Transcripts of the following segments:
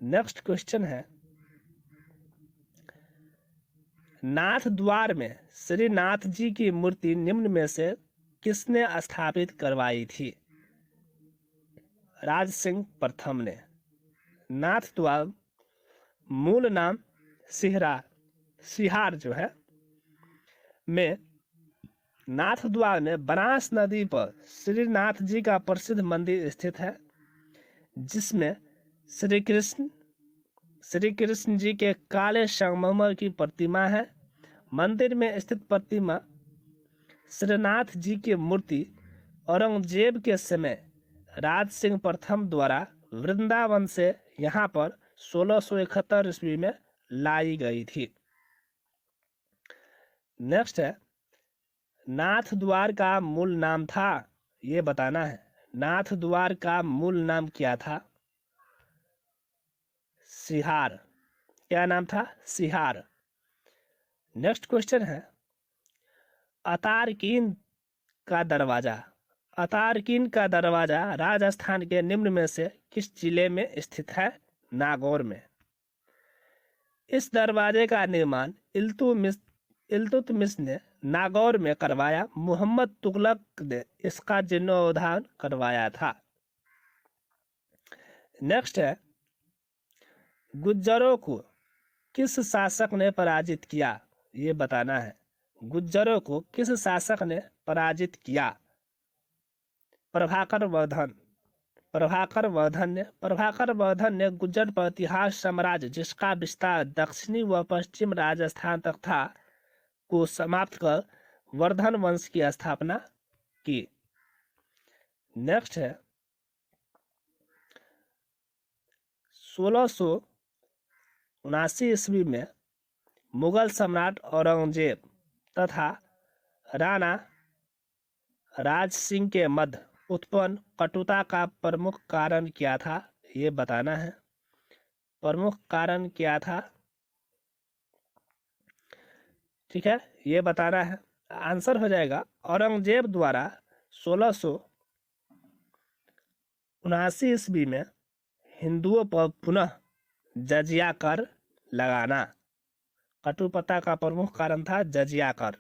Next question है, नाथ द्वार में श्री नाथ जी की मूर्ति निम्न में से किसने स्थापित करवाई थी? राज सिंह प्रथम ने। नाथ द्वार मूल नाम सिहार जो है में नाथ द्वार में बनास नदी पर श्री नाथ जी का प्रसिद्ध मंदिर स्थित है, जिसमें श्री कृष्ण जी के काले संगमरमर की प्रतिमा है। मंदिर में स्थित प्रतिमा श्रीनाथ जी की मूर्ति औरंगजेब के समय राज सिंह प्रथम द्वारा वृंदावन से यहाँ पर 1671 ईस्वी में लाई गई थी। नेक्स्ट है, नाथ द्वार का मूल नाम था, ये बताना है। नाथ द्वार का मूल नाम क्या था? सिहार। क्या नाम था? सिहार। नेक्स्ट क्वेश्चन है, अतारकीन का दरवाजा। अतारकीन का दरवाजा राजस्थान के निम्न में से किस जिले में स्थित है? नागौर में। इस दरवाजे का निर्माण इल्तुतमिश ने नागौर में करवाया। मोहम्मद तुगलक ने इसका जीर्णोद्धार करवाया था। नेक्स्ट है, गुज्जरों को किस शासक ने पराजित किया? ये बताना है। गुज्जरों को किस शासक ने पराजित किया? प्रभाकर वर्धन ने गुज्जर प्रतिहार साम्राज्य, जिसका विस्तार दक्षिणी व पश्चिम राजस्थान तक था, को समाप्त कर वर्धन वंश की स्थापना की। नेक्स्ट है, 1679 ईस्वी में मुगल सम्राट औरंगजेब तथा राणा राज सिंह के मध्य उत्पन्न कटुता का प्रमुख कारण क्या था? ये बताना है। प्रमुख कारण क्या था? ठीक है, ये बताना है। आंसर हो जाएगा, औरंगजेब द्वारा 1679 ईस्वी में हिंदुओं पर पुनः जजिया कर लगाना। कटुपता का प्रमुख कारण था जजिया कर।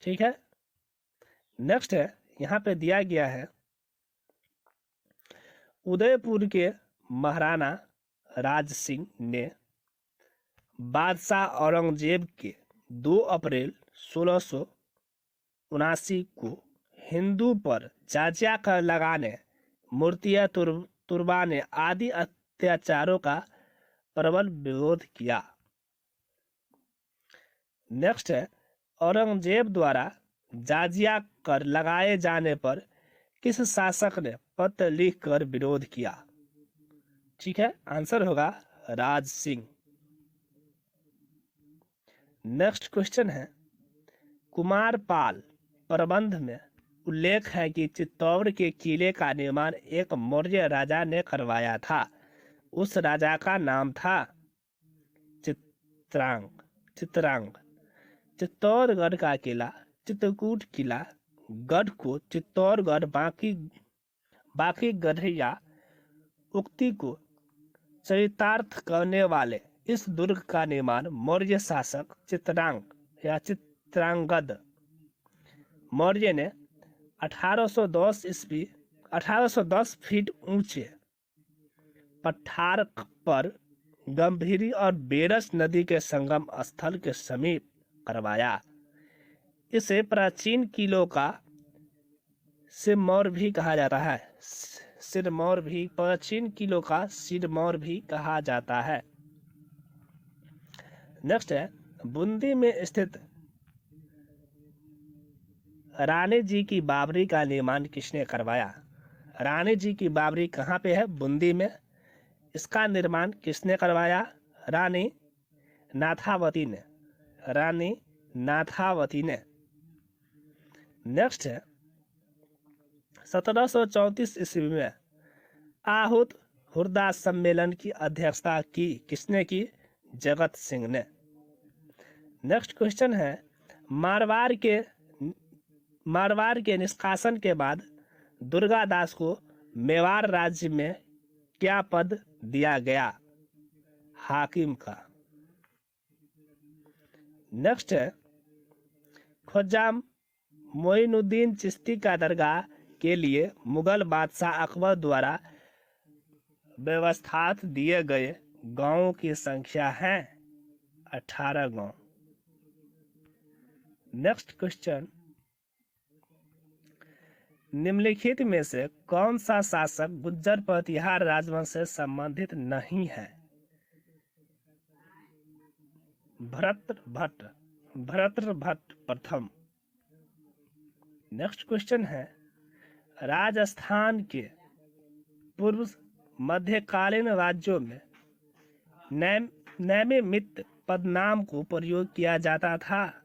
ठीक है, नेक्स्ट है, यहाँ पे दिया गया है, उदयपुर के महाराणा राज सिंह ने बादशाह औरंगजेब के 2 अप्रैल 1679 को हिंदू पर जजिया कर लगाने, मूर्तियां तुरबाने आदि अत्याचारों का प्रबल विरोध किया। नेक्स्ट है, औरंगजेब द्वारा जजिया कर लगाए जाने पर किस शासक ने पत्र लिखकर विरोध किया? ठीक है, आंसर होगा राज सिंह। नेक्स्ट क्वेश्चन है, कुमारपाल प्रबंध में उल्लेख है कि चित्तौड़ के किले का निर्माण एक मौर्य राजा ने करवाया था। उस राजा का नाम था चित्रांग। चित्तौड़गढ़ का किला चित्रकूट किला गढ़ को चित्तौड़गढ़ बाकी गढ़िया उक्ति को चरितार्थ करने वाले इस दुर्ग का निर्माण मौर्य शासक चित्रांग या चित्रांगद मौर्य ने 1810 फीट ऊंचे पठार पर गंभीरी और बेरस नदी के संगम स्थल के समीप करवाया। इसे प्राचीन किलों का सिरमौर भी कहा जाता है। प्राचीन किलों का सिरमौर भी कहा जाता है। नेक्स्ट है, बूंदी में स्थित रानी जी की बावरी का निर्माण किसने करवाया? रानी जी की बावरी कहाँ पे है? बूंदी में। इसका निर्माण किसने करवाया? रानी नाथावती ने। नेक्स्ट है, 1734 ईस्वी में आहूत हुरदा सम्मेलन की अध्यक्षता की किसने की? जगत सिंह ने। नेक्स्ट क्वेश्चन है, मारवाड़ के निष्कासन के बाद दुर्गादास को मेवाड़ राज्य में क्या पद दिया गया? हाकिम का। नेक्स्ट है, ख्वाजा मोइनुद्दीन चिश्ती का दरगाह के लिए मुगल बादशाह अकबर द्वारा व्यवस्थात दिए गए गांवों की संख्या है 18 गांव। नेक्स्ट क्वेश्चन, निम्नलिखित में से कौन सा शासक गुज्जर प्रतिहार राजवंश से संबंधित नहीं है? भरतृ भट्ट प्रथम। नेक्स्ट क्वेश्चन है, राजस्थान के पूर्व मध्यकालीन राज्यों में नैमित्त पदनाम को प्रयोग किया जाता था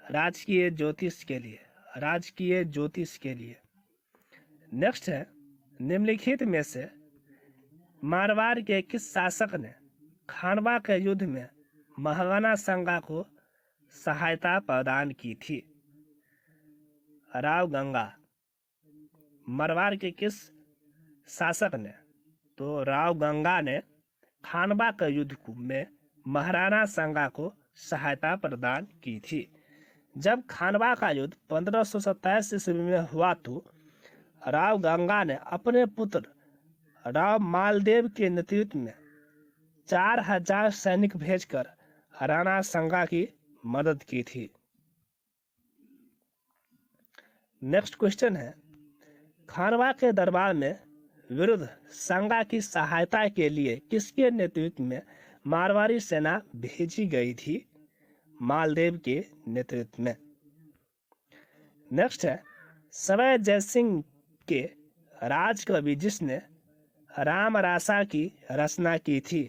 राजकीय ज्योतिष के लिए। नेक्स्ट है, निम्नलिखित में से मारवाड़ के किस शासक ने खानवा के युद्ध में महाराणा सांगा को सहायता प्रदान की थी? राव गंगा। मारवाड़ के किस शासक ने? तो राव गंगा ने खानवा के युद्ध में महाराणा सांगा को सहायता प्रदान की थी। जब खानवा का युद्ध 1527 ईस्वी में हुआ तो राव गंगा ने अपने पुत्र राव मालदेव के नेतृत्व में 4000 सैनिक भेजकर राणा सांगा की मदद की थी। नेक्स्ट क्वेश्चन है, खानवा के दरबार में विरुद्ध सांगा की सहायता के लिए किसके नेतृत्व में मारवाड़ी सेना भेजी गई थी? मालदेव के नेतृत्व में। नेक्स्ट है, सवाई जयसिंह के राजकवि जिसने रामरासा की रचना की थी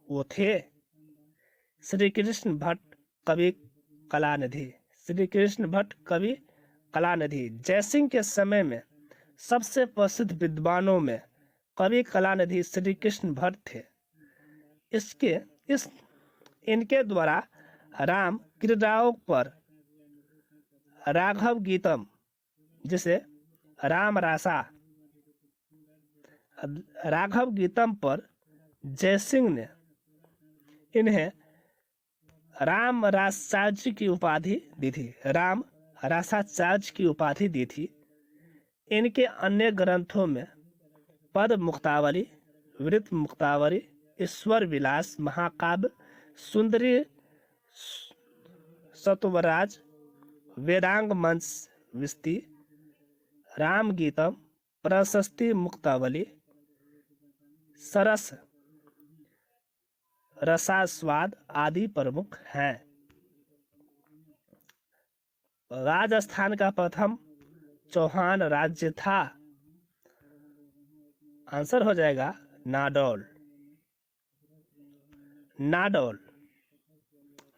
वो थे श्री कृष्ण भट्ट कवि कलानिधि। जयसिंह के समय में सबसे प्रसिद्ध विद्वानों में कवि कलानिधि श्री कृष्ण भट्ट थे। इनके द्वारा राम क्रीड़ाओं पर राघव गीतम जिसे राघव गीतम पर जयसिंह ने इन्हें राम रासाचार्य की उपाधि दी थी। इनके अन्य ग्रंथों में पद मुक्तावली, वृत्त मुक्तावली, ईश्वर विलास, महाकाव्य, सुंदरी सतुवराज, वेदांग मंच विस्ती, राम गीतम, प्रशस्ति मुक्तावली, सरस रसास्वाद आदि प्रमुख हैं। राजस्थान का प्रथम चौहान राज्य था। आंसर हो जाएगा नाडौल।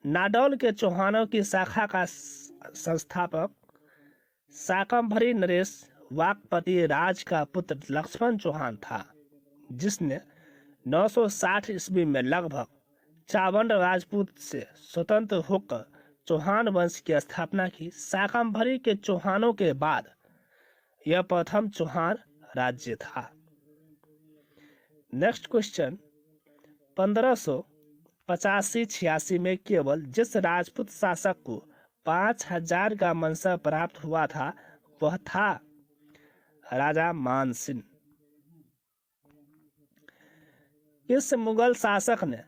नाडौल के चौहानों की शाखा का संस्थापक शाकंभरी नरेश वाकपति राज का पुत्र लक्ष्मण चौहान था, जिसने 960 ईस्वी में लगभग 52 राजपूत से स्वतंत्र होकर चौहान वंश की स्थापना की। शाकंभरी के चौहानों के बाद यह प्रथम चौहान राज्य था। नेक्स्ट क्वेश्चन, 1585-86 में केवल जिस राजपूत शासक को 5000 का मनसा प्राप्त हुआ था वह था राजा मानसिंह। इस मुगल शासक ने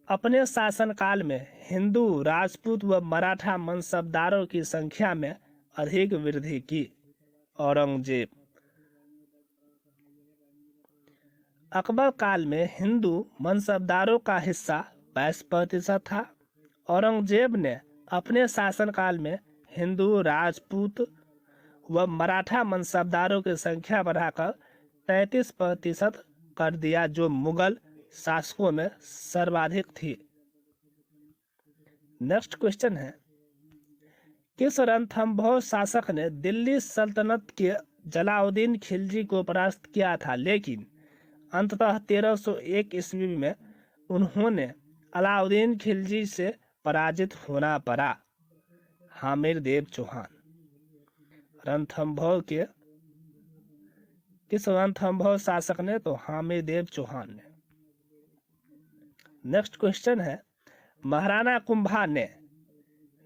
अपने शासनकाल में हिंदू, राजपूत व मराठा मनसबदारों की संख्या में अधिक वृद्धि की। औरंगजेब। अकबर काल में हिंदू मनसबदारों का हिस्सा 22% था। औरंगजेब ने अपने शासनकाल में हिंदू, राजपूत व मराठा मनसबदारों की संख्या बढ़ाकर 33% कर दिया, जो मुगल शासकों में सर्वाधिक थी। नेक्स्ट क्वेश्चन है, किस रणथंभौर शासक ने दिल्ली सल्तनत के जलाउद्दीन खिलजी को परास्त किया था, लेकिन अंततः 1301 ईस्वी में उन्होंने अलाउद्दीन खिलजी से पराजित होना पड़ा? हामिर देव चौहान। रणथंभौर के किस रणथंभौर शासक ने? तो हामिदेव चौहान ने। नेक्स्ट क्वेश्चन है, महाराणा कुंभा ने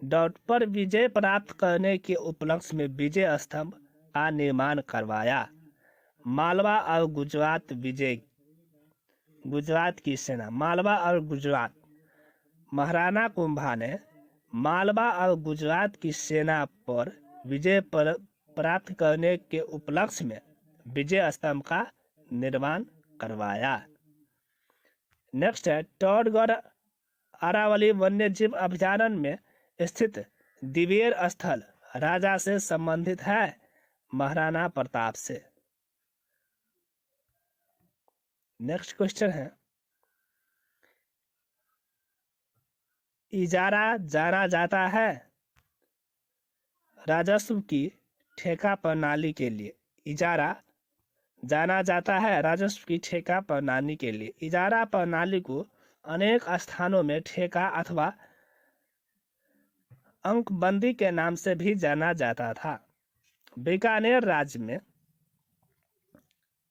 डॉट पर विजय प्राप्त करने के उपलक्ष्य में विजय स्तंभ का निर्माण करवाया। मालवा और गुजरात विजय, गुजरात की सेना, मालवा और गुजरात। महाराणा कुंभा ने मालवा और गुजरात की सेना पर विजय प्राप्त करने के उपलक्ष्य में विजय स्तंभ का निर्माण करवाया। नेक्स्ट है, टॉडगढ़ अरावली वन्यजीव अभयारण्य में स्थित दिवेर स्थल राजा से संबंधित है? महाराणा प्रताप से। नेक्स्ट क्वेश्चन है, इजारा जाना जाता है राजस्व की ठेका प्रणाली के लिए। इजारा जाना जाता है राजस्व की ठेका प्रणाली के लिए। इजारा प्रणाली को अनेक स्थानों में ठेका अथवा अंकबंदी के नाम से भी जाना जाता था। बीकानेर राज्य में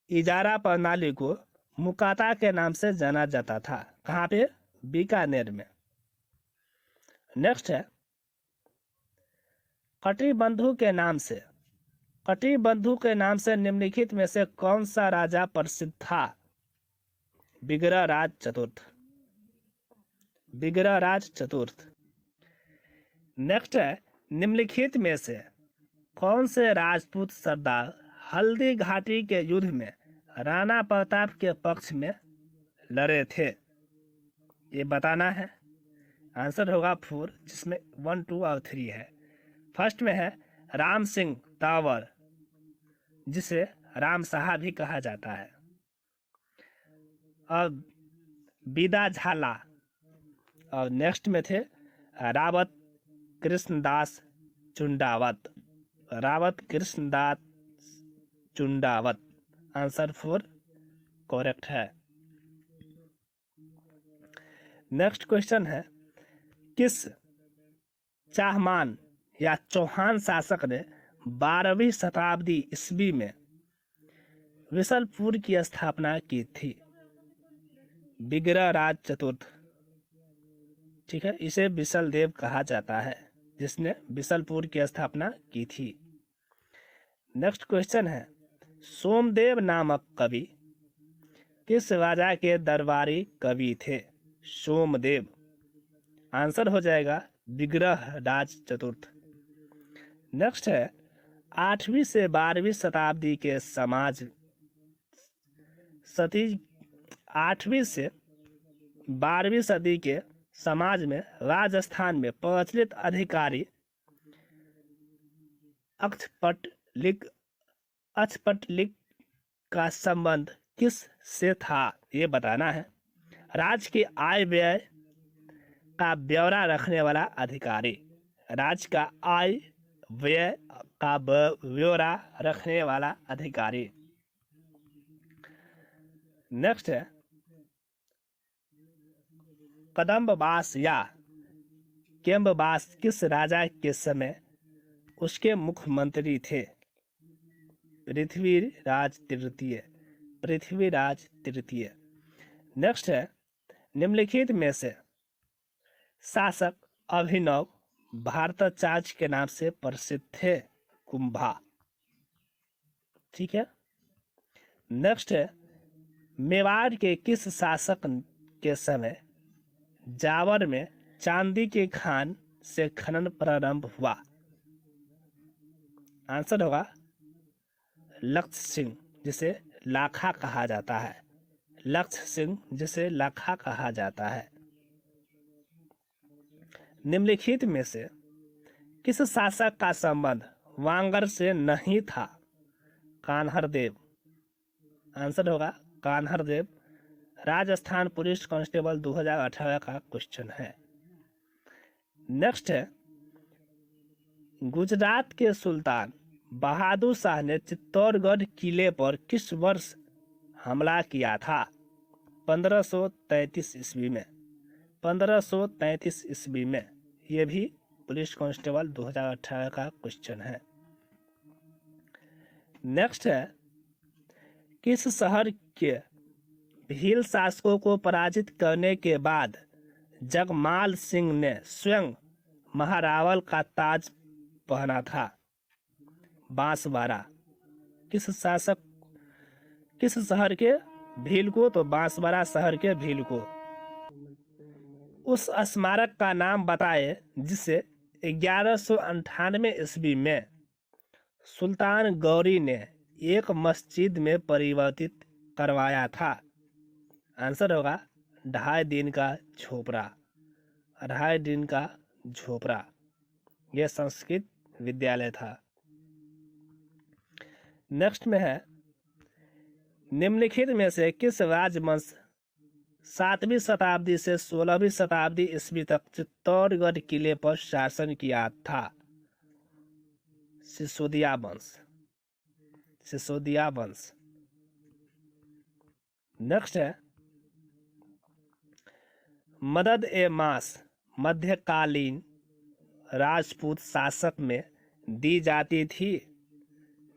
इजारा प्रणाली को मुकाता के नाम से जाना जाता था। कहाँ पे? बीकानेर में। नेक्स्ट है, कटिबंधु के नाम से, कटिबंधु के नाम से निम्नलिखित में से कौन सा राजा प्रसिद्ध था? विग्रहराज चतुर्थ, विग्रहराज चतुर्थ। नेक्स्ट है, निम्नलिखित में से कौन से राजपूत सरदार हल्दी घाटी के युद्ध में राणा प्रताप के पक्ष में लड़े थे? ये बताना है। आंसर होगा 4, जिसमें 1, 2 और 3 है। फर्स्ट में है राम सिंह तावर, जिसे राम साहा भी कहा जाता है, और बीदा झाला, और नेक्स्ट में थे रावत कृष्णदास चुंडावत, रावत कृष्णदास चुंडावत। आंसर 4 करेक्ट है। नेक्स्ट क्वेश्चन है, किस चाहमान या चौहान शासक ने 12वीं शताब्दी ईस्वी में विशलपुर की स्थापना की थी? विग्रहराज चतुर्थ। ठीक है, इसे विशलदेव कहा जाता है, जिसने विशलपुर की स्थापना की थी। नेक्स्ट क्वेश्चन है, सोमदेव नामक कवि किस राजा के दरबारी कवि थे? सोमदेव। आंसर हो जाएगा विग्रहराज चतुर्थ। नेक्स्ट है, 8वीं से 12वीं शताब्दी के समाज सती 8वीं से 12वीं सदी के समाज में राजस्थान में प्रचलित अधिकारी अक्षपटलिक का संबंध किस से था? ये बताना है। राज्य की आय व्यय का ब्यौरा रखने वाला अधिकारी, राज्य का आय व्यय का ब्यौरा रखने वाला अधिकारी। नेक्स्ट है, कदम्बवास या केम्बवास किस राजा के समय उसके मुख्यमंत्री थे? पृथ्वीराज तृतीय, पृथ्वीराज तृतीय। नेक्स्ट है, निम्नलिखित में से शासक अभिनव भारताचार्य के नाम से प्रसिद्ध थे? कुंभा। ठीक है। नेक्स्ट है, मेवाड़ के किस शासक के समय जावर में चांदी के खान से खनन प्रारंभ हुआ? आंसर होगा लक्ष्य सिंह, जिसे लाखा कहा जाता है, लक्ष्य सिंह, जिसे लाखा कहा जाता है। निम्नलिखित में से किस शासक का संबंध वांगर से नहीं था? कान्हरदेव। आंसर होगा कान्हरदेव। राजस्थान पुलिस कांस्टेबल 2018 का क्वेश्चन है। नेक्स्ट है, गुजरात के सुल्तान बहादुर शाह ने चित्तौड़गढ़ किले पर किस वर्ष हमला किया था? 1533 ईस्वी में, 1533 ईस्वी में। ये भी पुलिस कांस्टेबल 2018 का क्वेश्चन है। नेक्स्ट है, किस शहर के भील शासकों को पराजित करने के बाद जगमाल सिंह ने स्वयं महारावल का ताज पहना था? बांसवाड़ा। किस शहर के भील को? तो बांसवाड़ा शहर के भील को। उस स्मारक का नाम बताए जिसे 1198 ईस्वी में सुल्तान गौरी ने एक मस्जिद में परिवर्तित करवाया था। आंसर होगा 2.5 दिन का झोपड़ा। 2.5 दिन का झोपड़ा यह संस्कृत विद्यालय था। नेक्स्ट में है, निम्नलिखित में से किस राजवंश 7वीं शताब्दी से 16वीं शताब्दी ईस्वी तक चित्तौड़गढ़ किले पर शासन किया था? सिसोदिया वंश। सिसोदिया वंश। नेक्स्ट है, मदद ए मास मध्यकालीन राजपूत शासक में दी जाती थी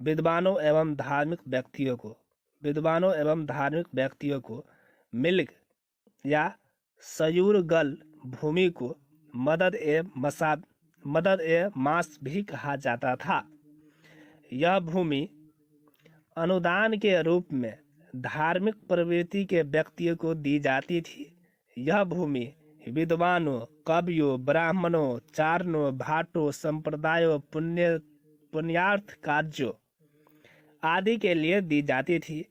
विद्वानों एवं धार्मिक व्यक्तियों को। विद्वानों एवं धार्मिक व्यक्तियों को मिल्क या सयूरगल भूमि को मदद ए मास भी कहा जाता था। यह भूमि अनुदान के रूप में धार्मिक प्रवृत्ति के व्यक्तियों को दी जाती थी। यह भूमि विद्वानों, कवियों, ब्राह्मणों, चारणों, भाटों, संप्रदायों, पुण्यार्थ कार्यों आदि के लिए दी जाती थी।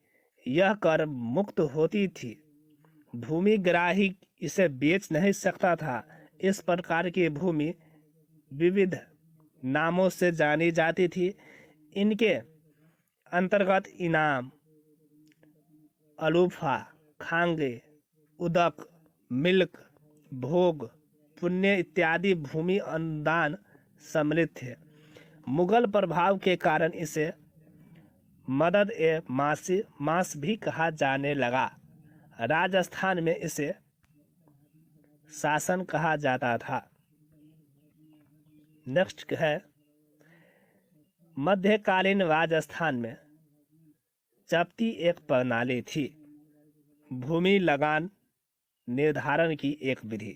यह कर मुक्त होती थी। भूमिग्राही इसे बेच नहीं सकता था। इस प्रकार की भूमि विविध नामों से जानी जाती थी। इनके अंतर्गत इनाम, अलूफा, खांगे, उदक, मिल्क, भोग, पुण्य इत्यादि भूमि अनुदान सम्मिलित थे। मुगल प्रभाव के कारण इसे मदद ए मास भी कहा जाने लगा। राजस्थान में इसे शासन कहा जाता था। नेक्स्ट है, मध्यकालीन राजस्थान में जब्ती एक प्रणाली थी। भूमि लगान निर्धारण की एक विधि।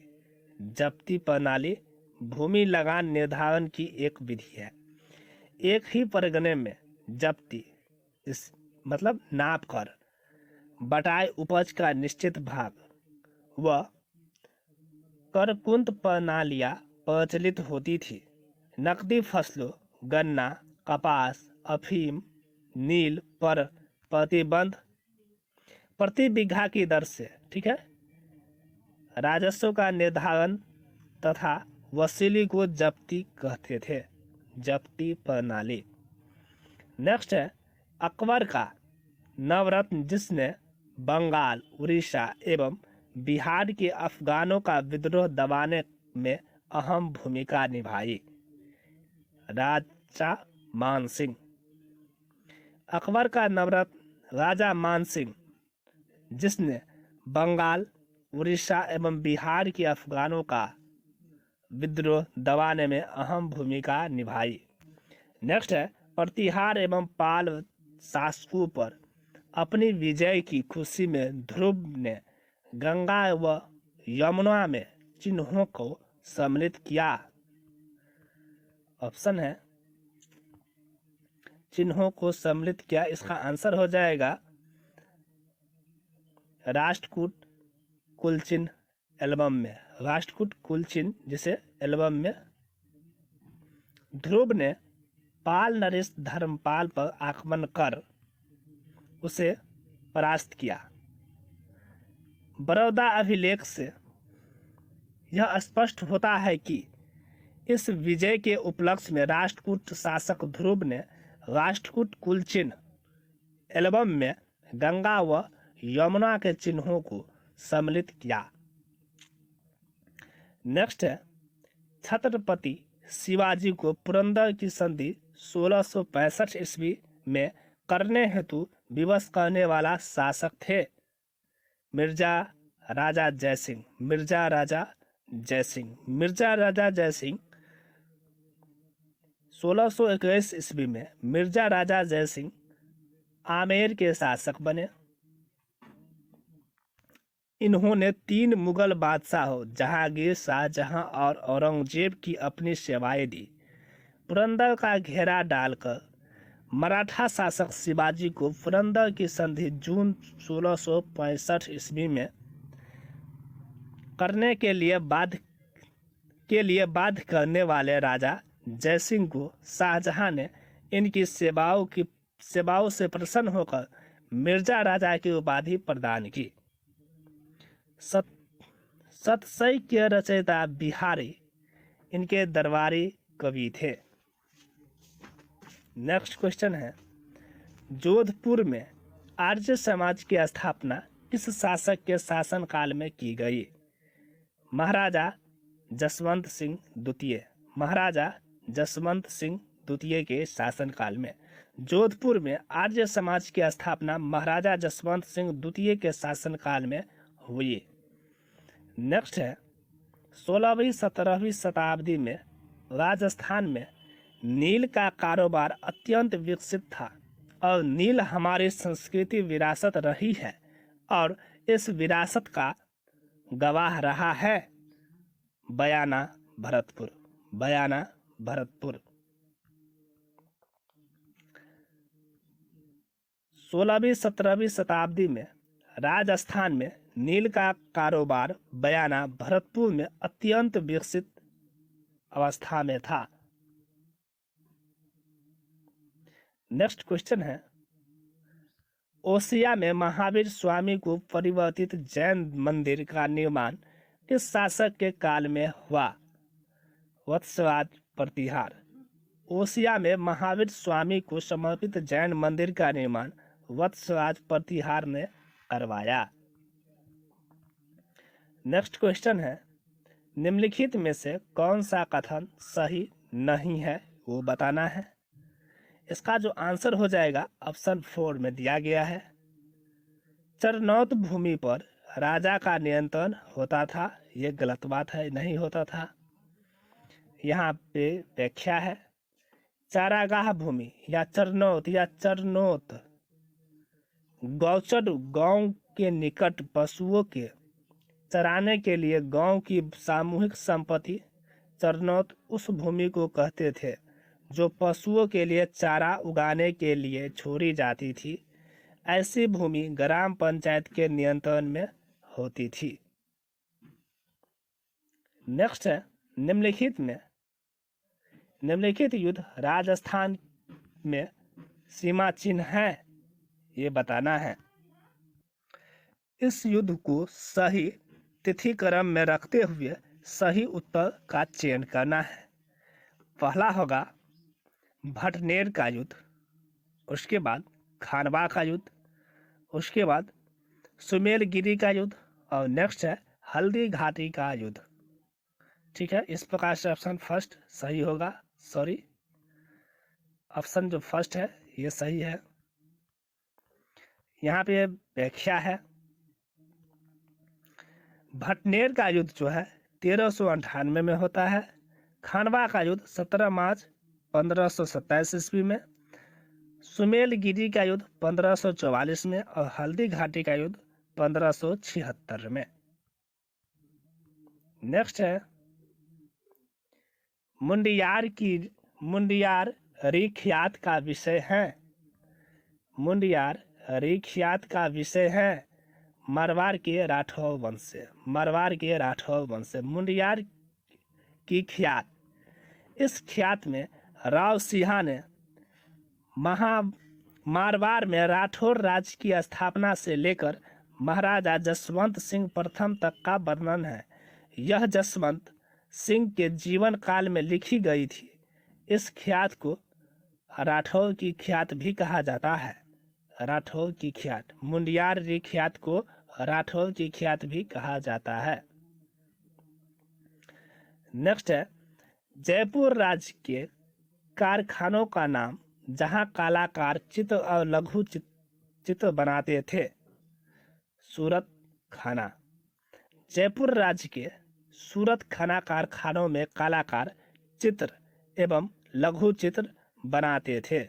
जब्ती प्रणाली भूमि लगान निर्धारण की एक विधि है। एक ही परगने में जब्ती इस मतलब नाप कर बटाए उपज का निश्चित भाग व करकुंत प्रणालियां प्रचलित होती थी। नकदी फसलों गन्ना, कपास, अफीम, नील पर प्रतिबंध प्रति बीघा की दर से, ठीक है, राजस्व का निर्धारण तथा वसूली को जब्ती कहते थे। जब्ती प्रणाली। नेक्स्ट है, अकबर का नवरत्न जिसने बंगाल, उड़ीसा एवं बिहार के अफगानों का विद्रोह दबाने में अहम भूमिका निभाई। राजा मानसिंह। अकबर का नवरत्न राजा मानसिंह जिसने बंगाल, उड़ीसा एवं बिहार के अफगानों का विद्रोह दबाने में अहम भूमिका निभाई। नेक्स्ट है, प्रतिहार एवं पाल शासकों पर अपनी विजय की खुशी में ध्रुव ने गंगा व यमुना में चिन्हों को सम्मिलित किया। ऑप्शन है चिन्हों को सम्मिलित किया। इसका आंसर हो जाएगा राष्ट्रकूट कुल चिन्ह एल्बम में। राष्ट्रकूट कुल चिन्ह जिसे एल्बम में ध्रुव ने पाल नरेश धर्मपाल पर आक्रमण कर उसे परास्त किया। बड़ौदा अभिलेख से यह स्पष्ट होता है कि इस विजय के उपलक्ष्य में राष्ट्रकूट शासक ध्रुव ने राष्ट्रकूट कुल चिन्ह एल्बम में गंगा व यमुना के चिन्हों को सम्मिलित किया। नेक्स्ट है, छत्रपति शिवाजी को पुरंदर की संधि 1665 ईस्वी में करने हेतु विवश करने वाला शासक थे। मिर्जा राजा जयसिंह। मिर्जा राजा जयसिंह। मिर्जा राजा जयसिंह 1621 ईस्वी में मिर्जा राजा जयसिंह आमेर के शासक बने। इन्होंने 3 मुगल बादशाहों जहांगीर, शाहजहां और औरंगजेब की अपनी सेवाएं दी। पुरंदर का घेरा डालकर मराठा शासक शिवाजी को पुरंदर की संधि जून 1665 ईस्वी में करने के लिए बाध्य करने वाले राजा जयसिंह को शाहजहां ने इनकी सेवाओं से प्रसन्न होकर मिर्जा राजा की उपाधि प्रदान की। सतसई के रचयिता बिहारी इनके दरबारी कवि थे। नेक्स्ट क्वेश्चन है, जोधपुर में आर्य समाज की स्थापना किस शासक के शासनकाल में की गई? महाराजा जसवंत सिंह द्वितीय। महाराजा जसवंत सिंह द्वितीय के शासनकाल में जोधपुर में आर्य समाज की स्थापना महाराजा जसवंत सिंह द्वितीय के शासनकाल में हुई। नेक्स्ट है, 16वीं-17वीं शताब्दी में राजस्थान में नील का कारोबार अत्यंत विकसित था और नील हमारी संस्कृति विरासत रही है और इस विरासत का गवाह रहा है बयाना भरतपुर। बयाना भरतपुर। 16वीं-17वीं शताब्दी में राजस्थान में नील का कारोबार बयाना भरतपुर में अत्यंत विकसित अवस्था में था। नेक्स्ट क्वेश्चन है, ओसिया में महावीर स्वामी को परिवर्तित जैन मंदिर का निर्माण किस शासक के काल में हुआ? वत्सराज प्रतिहार। ओसिया में महावीर स्वामी को समर्पित जैन मंदिर का निर्माण वत्सराज प्रतिहार ने करवाया। नेक्स्ट क्वेश्चन है, निम्नलिखित में से कौन सा कथन सही नहीं है वो बताना है। इसका जो आंसर हो जाएगा ऑप्शन 4 में दिया गया है। चरनौत भूमि पर राजा का नियंत्रण होता था, ये गलत बात है, नहीं होता था। यहाँ पे व्याख्या है, चारागाह भूमि या चरनौत गौचर गांव के निकट पशुओं के चराने के लिए गांव की सामूहिक संपत्ति चरनौत उस भूमि को कहते थे जो पशुओं के लिए चारा उगाने के लिए छोड़ी जाती थी। ऐसी भूमि ग्राम पंचायत के नियंत्रण में होती थी। नेक्स्ट है, निम्नलिखित युद्ध राजस्थान में सीमा चिन्ह है, ये बताना है। इस युद्ध को सही तिथि क्रम में रखते हुए सही उत्तर का चयन करना है। पहला होगा भटनेर का युद्ध, उसके बाद खानवा का युद्ध, उसके बाद सुमेलगिरी का युद्ध और नेक्स्ट है हल्दी घाटी का युद्ध। ठीक है, इस प्रकार से ऑप्शन फर्स्ट सही होगा। सॉरी, ऑप्शन जो फर्स्ट है ये सही है। यहाँ पे व्याख्या है, भटनेर का युद्ध जो है 1398 में होता है। खानवा का युद्ध 17 मार्च 1527 ईस्वी में, सुमेलगिरी का युद्ध 1544 में और हल्दी घाटी का युद्ध 1576 में। नेक्स्ट है, मुंडियार रिख्यात का विषय है। मुंडियार रिख्यात का विषय है मारवाड़ के राठौर वंश से। मुंडियार की ख्यात, इस ख्यात में राव सिंहा ने मारवाड़ में राठौर राज्य की स्थापना से लेकर महाराजा जसवंत सिंह प्रथम तक का वर्णन है। यह जसवंत सिंह के जीवन काल में लिखी गई थी। इस ख्यात को राठौर की ख्यात भी कहा जाता है। राठौर की ख्यात, मुंडियार ख्यात को राठौर की ख्यात भी कहा जाता है। नेक्स्ट है, जयपुर राज्य के कारखानों का नाम जहां कलाकार चित्र और लघु चित्र बनाते थे। सूरत खाना। जयपुर राज्य के सूरत खाना कारखानों में कलाकार चित्र एवं लघु चित्र बनाते थे।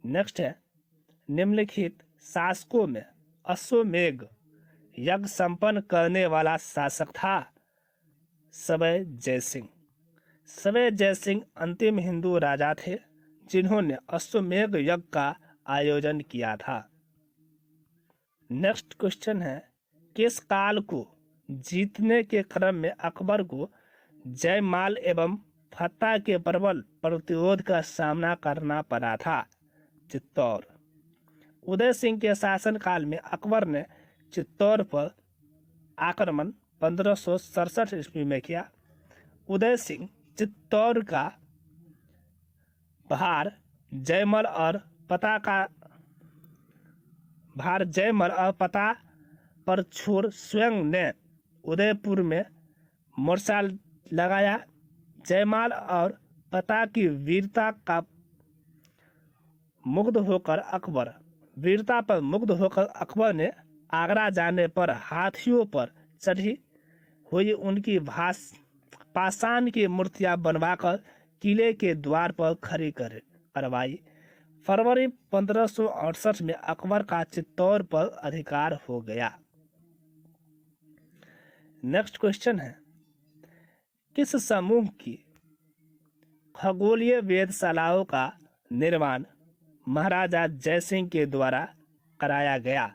नेक्स्ट है, निम्नलिखित शासकों में अश्वमेध यज्ञ संपन्न करने वाला शासक था? सवै जयसिंह। सवै जयसिंह अंतिम हिंदू राजा थे जिन्होंने अश्वमेध यज्ञ का आयोजन किया था। नेक्स्ट क्वेश्चन है, किस काल को जीतने के क्रम में अकबर को जयमाल एवं फतह के प्रबल प्रतिरोध का सामना करना पड़ा था? चित्तौड़। उदय सिंह के शासनकाल में अकबर ने चित्तौड़ पर आक्रमण 1567 ईस्वी में किया। उदय सिंह चित्तौड़ का भार जयमल और पता पर छोड़ स्वयं ने उदयपुर में मोर्चा लगाया। जयमाल और पता की वीरता पर मुग्ध होकर अकबर ने आगरा जाने पर हाथियों पर चढ़ी हुई उनकी पाषाण की मूर्तियां बनवाकर किले के द्वार पर खड़ी करवाई। फरवरी 1568 में अकबर का चित्तौड़ पर अधिकार हो गया। नेक्स्ट क्वेश्चन है, किस समूह की खगोलीय वेधशालाओं का निर्माण महाराजा जयसिंह के द्वारा कराया गया?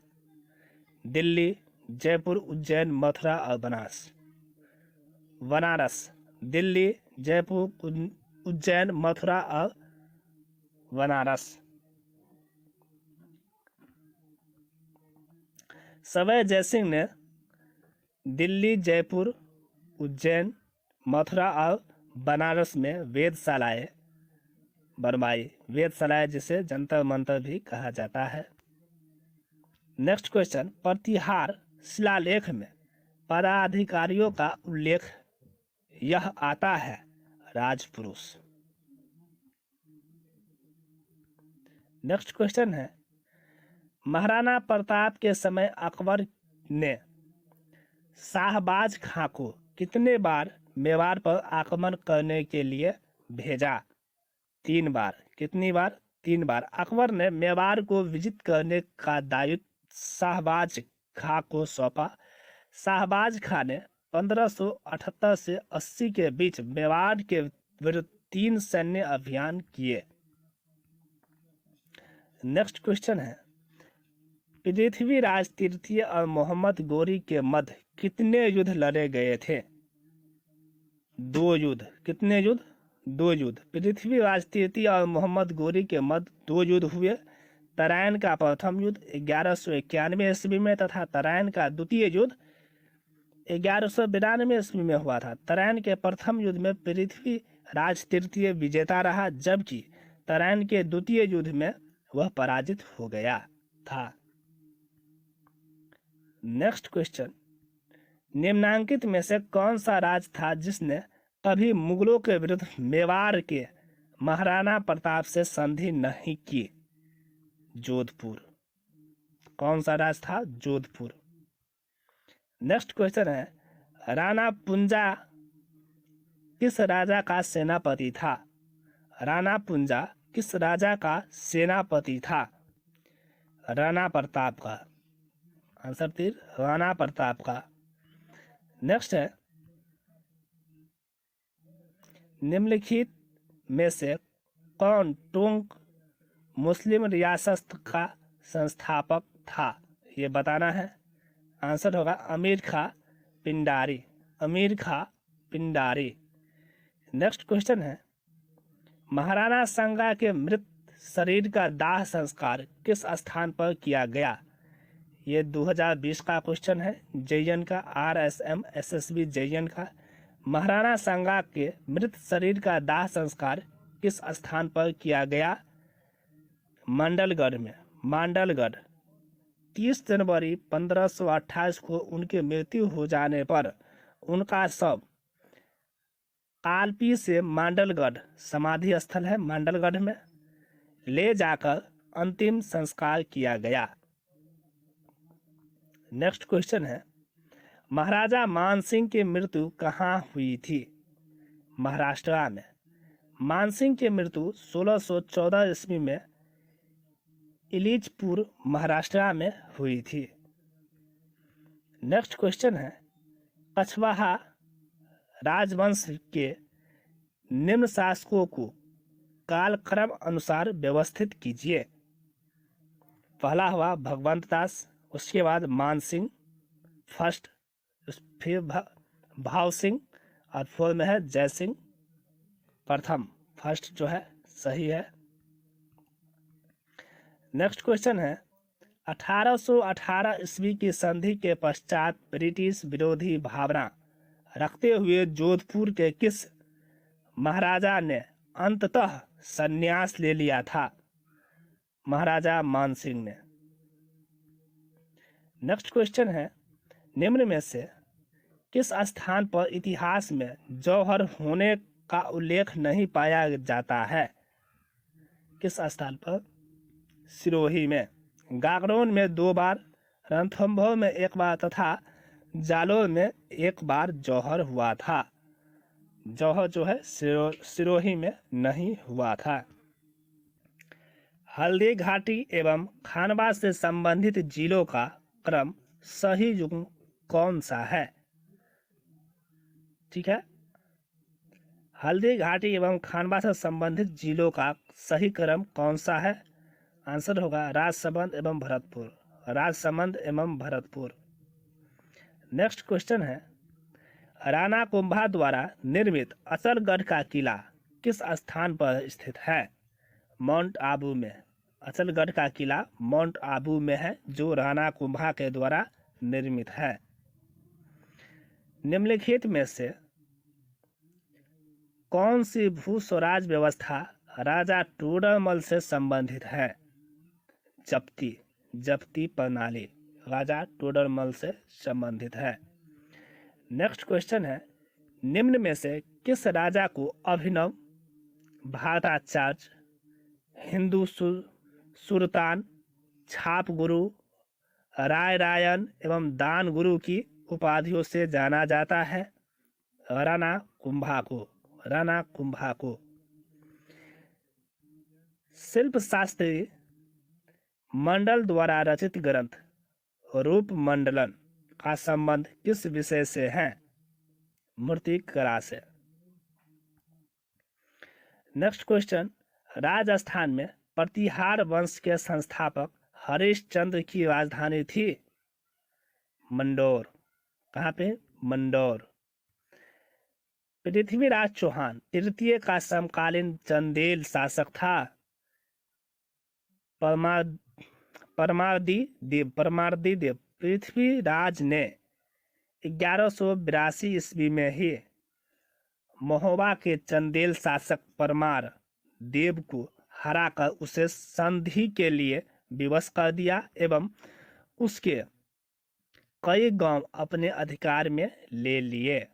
दिल्ली, जयपुर, उज्जैन, मथुरा और बनारस। दिल्ली, जयपुर, उज्जैन, मथुरा और बनारस। सवै जयसिंह ने दिल्ली, जयपुर, उज्जैन, मथुरा और बनारस में वेधशालाएं बनवाई। वेधशालाएं जिसे जंतर मंतर भी कहा जाता है। नेक्स्ट क्वेश्चन, प्रतिहार शिलालेख में पदाधिकारियों का उल्लेख यह आता है? राजपुरुष। नेक्स्ट क्वेश्चन है, महाराणा प्रताप के समय अकबर ने शाहबाज खां को कितने बार मेवाड़ पर आक्रमण करने के लिए भेजा? 3 बार। कितनी बार? 3 बार। अकबर ने मेवाड़ को विजित करने का दायित्व शाहबाज खां को सौंपा। शाहबाज खां ने 1578 से 80 के बीच मेवाड़ के विरुद्ध 3 सैन्य अभियान किए। नेक्स्ट क्वेश्चन है, पृथ्वीराज तृतीय और मोहम्मद गोरी के मध्य कितने युद्ध लड़े गए थे? 2 युद्ध। कितने युद्ध? 2 युद्ध। पृथ्वीराज तृतीय और मोहम्मद गोरी के मध्य 2 युद्ध हुए। तराइन का प्रथम युद्ध 1191 ईस्वी में तथा तराइन का द्वितीय युद्ध 1192 ईस्वी में हुआ था। तराइन के प्रथम युद्ध में पृथ्वीराज तृतीय विजेता रहा, जबकि तराइन के द्वितीय युद्ध में वह पराजित हो गया था। नेक्स्ट क्वेश्चन, निम्नांकित में से कौन सा राज्य था जिसने कभी मुगलों के विरुद्ध मेवाड़ के महाराणा प्रताप से संधि नहीं की? जोधपुर। कौन सा राज्य था? जोधपुर। नेक्स्ट क्वेश्चन है, राणा पुंजा किस राजा का सेनापति था? राणा पुंजा किस राजा का सेनापति था? राणा प्रताप का। आंसर 3 राणा प्रताप का। नेक्स्ट है, निम्नलिखित में से कौन टोंक मुस्लिम रियासत का संस्थापक था? ये बताना है। आंसर होगा अमीर खां पिंडारी। अमीर खां पिंडारी। नेक्स्ट क्वेश्चन है, महाराणा सांगा के मृत शरीर का दाह संस्कार किस स्थान पर किया गया? ये 2020 का क्वेश्चन है, JN का, RSM SSB JN का। महाराणा सांगा के मृत शरीर का दाह संस्कार किस स्थान पर किया गया? मांडलगढ़ में। मांडलगढ़। 30 जनवरी 1528 को उनकी मृत्यु हो जाने पर उनका शव कालपी से मांडलगढ़ समाधि स्थल है मांडलगढ़ में ले जाकर अंतिम संस्कार किया गया। नेक्स्ट क्वेश्चन है, महाराजा मानसिंह की मृत्यु कहाँ हुई थी? महाराष्ट्र में। मानसिंह की मृत्यु 1614 ईस्वी में इलीचपुर महाराष्ट्र में हुई थी। नेक्स्ट क्वेश्चन है, कछवाहा राजवंश के निम्न शासकों को कालक्रम अनुसार व्यवस्थित कीजिए। पहला हुआ भगवंत दास, उसके बाद मानसिंह फर्स्ट, फिर भाव सिंह और फोर्थ में है जय सिंह प्रथम। फर्स्ट जो है सही है। नेक्स्ट क्वेश्चन है, 1818 ईस्वी की संधि के पश्चात ब्रिटिश विरोधी भावना रखते हुए जोधपुर के किस महाराजा ने अंततः संन्यास ले लिया था? महाराजा मानसिंह ने। नेक्स्ट क्वेश्चन है, निम्न में से किस स्थान पर इतिहास में जौहर होने का उल्लेख नहीं पाया जाता है? किस स्थान पर? सिरोही में, गागरोन में 2 बार, रणथंभौर में 1 बार तथा जालोर में 1 बार जौहर हुआ था। जौहर जो है सिरोही में नहीं हुआ था। हल्दी घाटी एवं खानवा से संबंधित जिलों का क्रम सही युग्म कौन सा है? ठीक है, हल्दी घाटी एवं खानवा से संबंधित जिलों का सही क्रम कौन सा है? आंसर होगा राजसमंद एवं भरतपुर। राजसमंद एवं भरतपुर। नेक्स्ट क्वेश्चन है, राणा कुंभा द्वारा निर्मित अचलगढ़ का किला किस स्थान पर स्थित है? माउंट आबू में। अचलगढ़ का किला माउंट आबू में है, जो राणा कुंभा के द्वारा निर्मित है। निम्नलिखित में से कौन सी भू स्वराज व्यवस्था राजा टोडरमल से संबंधित है? जप्ती प्रणाली राजा टोडरमल से संबंधित है। नेक्स्ट क्वेश्चन है, निम्न में से किस राजा को अभिनव भारताचार्य, हिंदू सुल्तान, छाप गुरु, राय रायन एवं दान गुरु की उपाधियों से जाना जाता है? राणा कुंभा को। राणा कुंभा को। शिल्प शास्त्री मंडल द्वारा रचित ग्रंथ रूप मंडलन का संबंध किस विषय से है? मूर्ति कला से। नेक्स्ट क्वेश्चन, राजस्थान में प्रतिहार वंश के संस्थापक हरिश्चंद्र की राजधानी थी? मंदौर। कहाँ पे? मंदौर। पृथ्वीराज चौहान तृतीय का समकालीन चंदेल शासक था? परमार्दी देव। पृथ्वीराज ने 1182 ईस्वी में ही महोबा के चंदेल शासक परमार देव को हराकर उसे संधि के लिए विवश कर दिया एवं उसके कई गांव अपने अधिकार में ले लिए।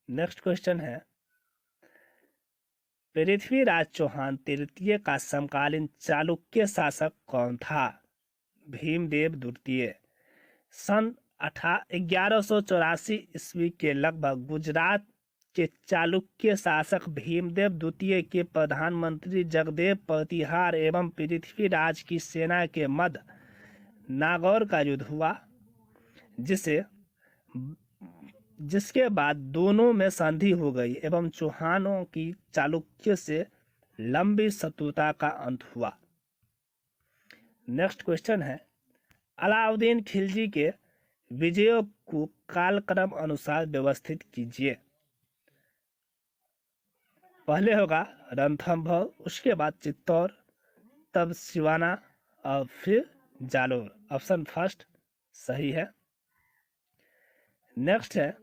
नेक्स्ट क्वेश्चन है, पृथ्वीराज चौहान तृतीय का समकालीन चालुक्य शासक कौन था? भीमदेव द्वितीय। सन 1184 ईस्वी के लगभग गुजरात के चालुक्य शासक भीमदेव द्वितीय के प्रधानमंत्री जगदेव प्रतिहार एवं पृथ्वीराज की सेना के मध्य नागौर का युद्ध हुआ, जिसके बाद दोनों में संधि हो गई एवं चौहानों की चालुक्य से लंबी शत्रुता का अंत हुआ। नेक्स्ट क्वेश्चन है, अलाउद्दीन खिलजी के विजयों को कालक्रम अनुसार व्यवस्थित कीजिए। पहले होगा रणथंभौर, उसके बाद चित्तौड़, तब सिवाना और फिर जालोर। ऑप्शन फर्स्ट सही है। नेक्स्ट है,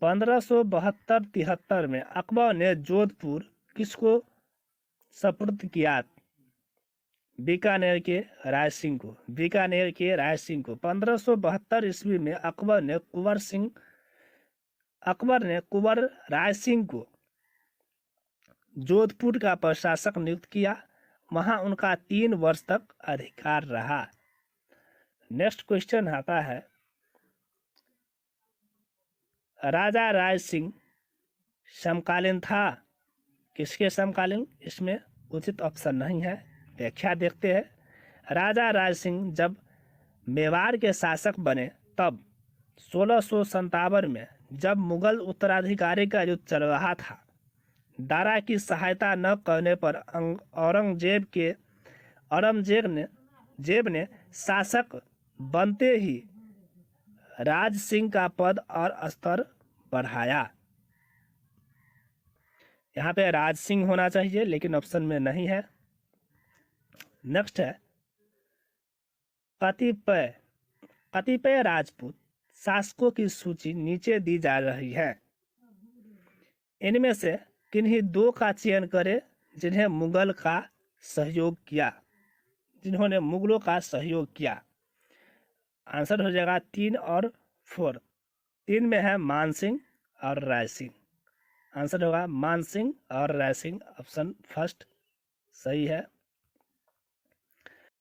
1572-73 में अकबर ने जोधपुर किसको सपुर्द किया? बीकानेर के राय सिंह को। बीकानेर के राय सिंह को 1572 ईस्वी में अकबर ने कुंवर राय सिंह को जोधपुर का प्रशासक नियुक्त किया। वहां उनका 3 वर्ष तक अधिकार रहा। नेक्स्ट क्वेश्चन आता है, राजा राय सिंह समकालीन था? किसके समकालीन? इसमें उचित ऑप्शन नहीं है, व्याख्या देखते हैं। राजा राज सिंह जब मेवाड़ के शासक बने तब 1657 में जब मुगल उत्तराधिकारी का युद्ध चल रहा था, दारा की सहायता न करने पर औरंगजेब ने शासक बनते ही राज सिंह का पद और स्तर बढ़ाया। यहाँ पे राज सिंह होना चाहिए लेकिन ऑप्शन में नहीं है। नेक्स्ट है कतिपय राजपूत शासकों की सूची नीचे दी जा रही है। इनमें से किन्हीं दो का चयन करें जिन्होंने मुगलों का सहयोग किया। आंसर हो जाएगा 3 और 4। 3 में है मान सिंह और राय सिंह। आंसर होगा मान सिंह और राय सिंह। ऑप्शन फर्स्ट सही है।